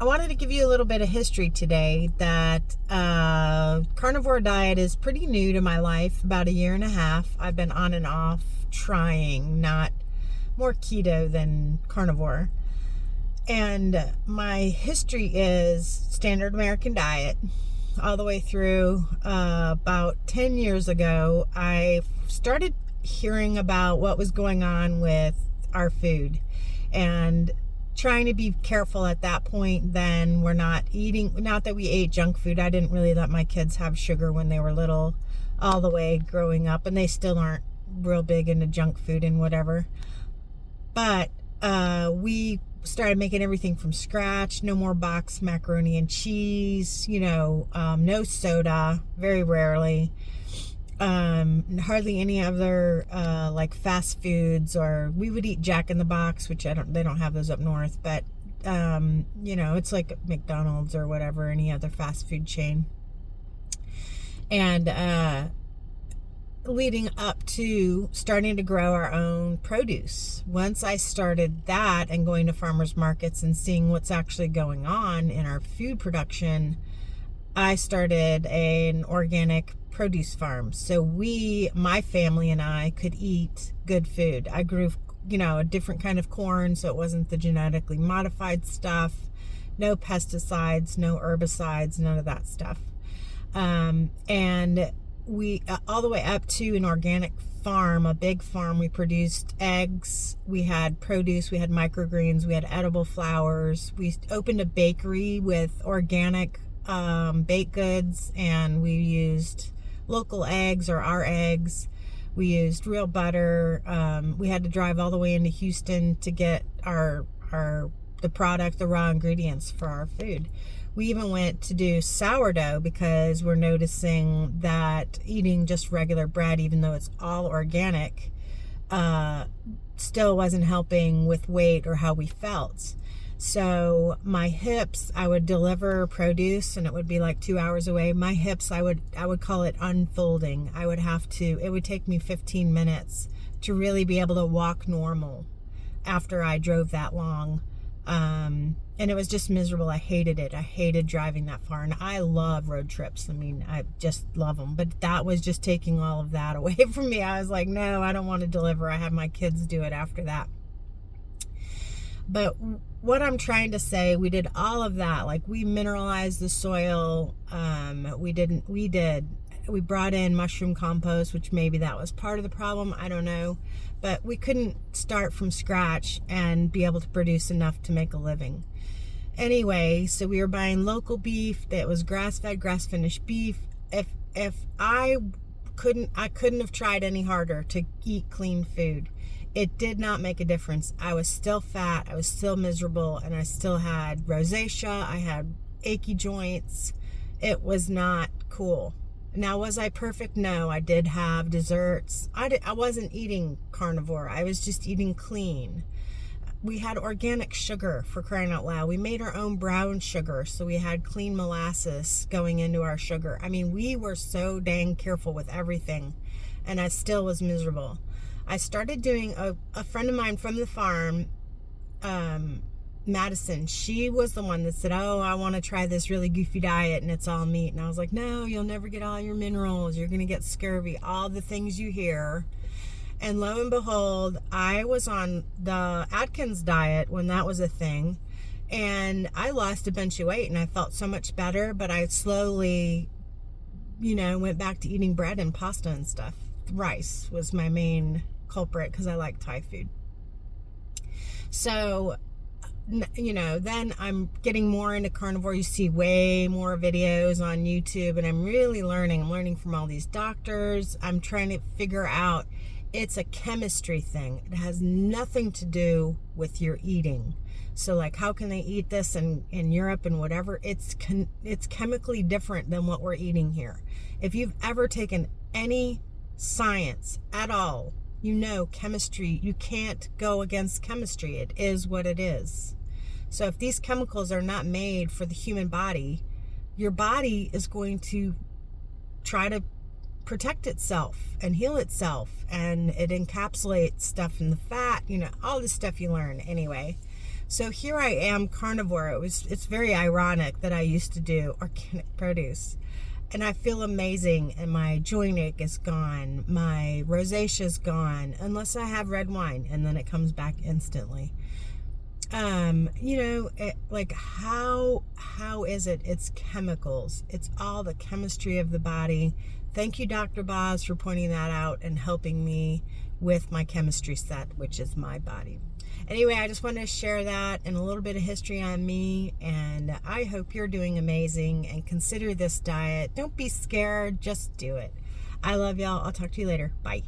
I wanted to give you a little bit of history today that carnivore diet is pretty new to my life, about a year and a half. I've been on and off trying, not more keto than carnivore. And my history is standard American diet all the way through. About 10 years ago, I started hearing about what was going on with our food and trying to be careful at that point. Then we're not eating, not that we ate junk food. I didn't really let my kids have sugar when they were little all the way growing up, and they still aren't real big into junk food and whatever. But we started making everything from scratch. No more boxed macaroni and cheese, no soda, very rarely. Hardly any other like fast foods, or we would eat Jack in the Box, which they don't have those up north, but it's like McDonald's or whatever, any other fast food chain. And leading up to starting to grow our own produce. Once I started that and going to farmers markets and seeing what's actually going on in our food production, I started an organic produce farm. So my family and I could eat good food. I grew, a different kind of corn, so it wasn't the genetically modified stuff. No pesticides, no herbicides, none of that stuff. And we, all the way up to an organic farm, a big farm, we produced eggs, we had produce, we had microgreens, we had edible flowers. We opened a bakery with organic baked goods, and we used local eggs, or our eggs. We used real butter. We had to drive all the way into Houston to get the product, the raw ingredients for our food. We even went to do sourdough because we're noticing that eating just regular bread, even though it's all organic, still wasn't helping with weight or how we felt. So my hips, I would deliver produce and it would be like 2 hours away. My hips, I would call it unfolding. It would take me 15 minutes to really be able to walk normal after I drove that long. And it was just miserable. I hated it. I hated driving that far. And I love road trips. I mean, I just love them. But that was just taking all of that away from me. I was like, no, I don't want to deliver. I have my kids do it after that. But what I'm trying to say, we did all of that. Like, we mineralized the soil. We brought in mushroom compost, which maybe that was part of the problem. I don't know. But we couldn't start from scratch and be able to produce enough to make a living. Anyway, so we were buying local beef that was grass-fed, grass-finished beef. If I couldn't have tried any harder to eat clean food. It did not make a difference. I was still fat, I was still miserable, and I still had rosacea, I had achy joints. It was not cool. Now, was I perfect? No, I did have desserts. I wasn't eating carnivore. I was just eating clean. We had organic sugar, for crying out loud. We made our own brown sugar, so we had clean molasses going into our sugar. I mean, we were so dang careful with everything, and I still was miserable. I started doing, a friend of mine from the farm, Madison, she was the one that said, oh, I want to try this really goofy diet and it's all meat. And I was like, no, you'll never get all your minerals. You're going to get scurvy, all the things you hear. And lo and behold, I was on the Atkins diet when that was a thing. And I lost a bunch of weight and I felt so much better. But I slowly, went back to eating bread and pasta and stuff. Rice was my main culprit because I like Thai food. So, then I'm getting more into carnivore. You see way more videos on YouTube, and I'm really learning. I'm learning from all these doctors. I'm trying to figure out, it's a chemistry thing. It has nothing to do with your eating. So like, how can they eat this in Europe and whatever? It's chemically different than what we're eating here. If you've ever taken any science at all, chemistry, you can't go against chemistry. It is what it is. So if these chemicals are not made for the human body, your body is going to try to protect itself and heal itself, and it encapsulates stuff in the fat, all this stuff you learn anyway. So here I am carnivore. It's very ironic that I used to do organic produce. And I feel amazing, and my joint ache is gone. My rosacea is gone, unless I have red wine, and then it comes back instantly. Like how is it? It's chemicals. It's all the chemistry of the body. Thank you, Dr. Boz, for pointing that out and helping me with my chemistry set, which is my body. Anyway, I just wanted to share that and a little bit of history on me, and I hope you're doing amazing and consider this diet. Don't be scared, just do it. I love y'all. I'll talk to you later. Bye.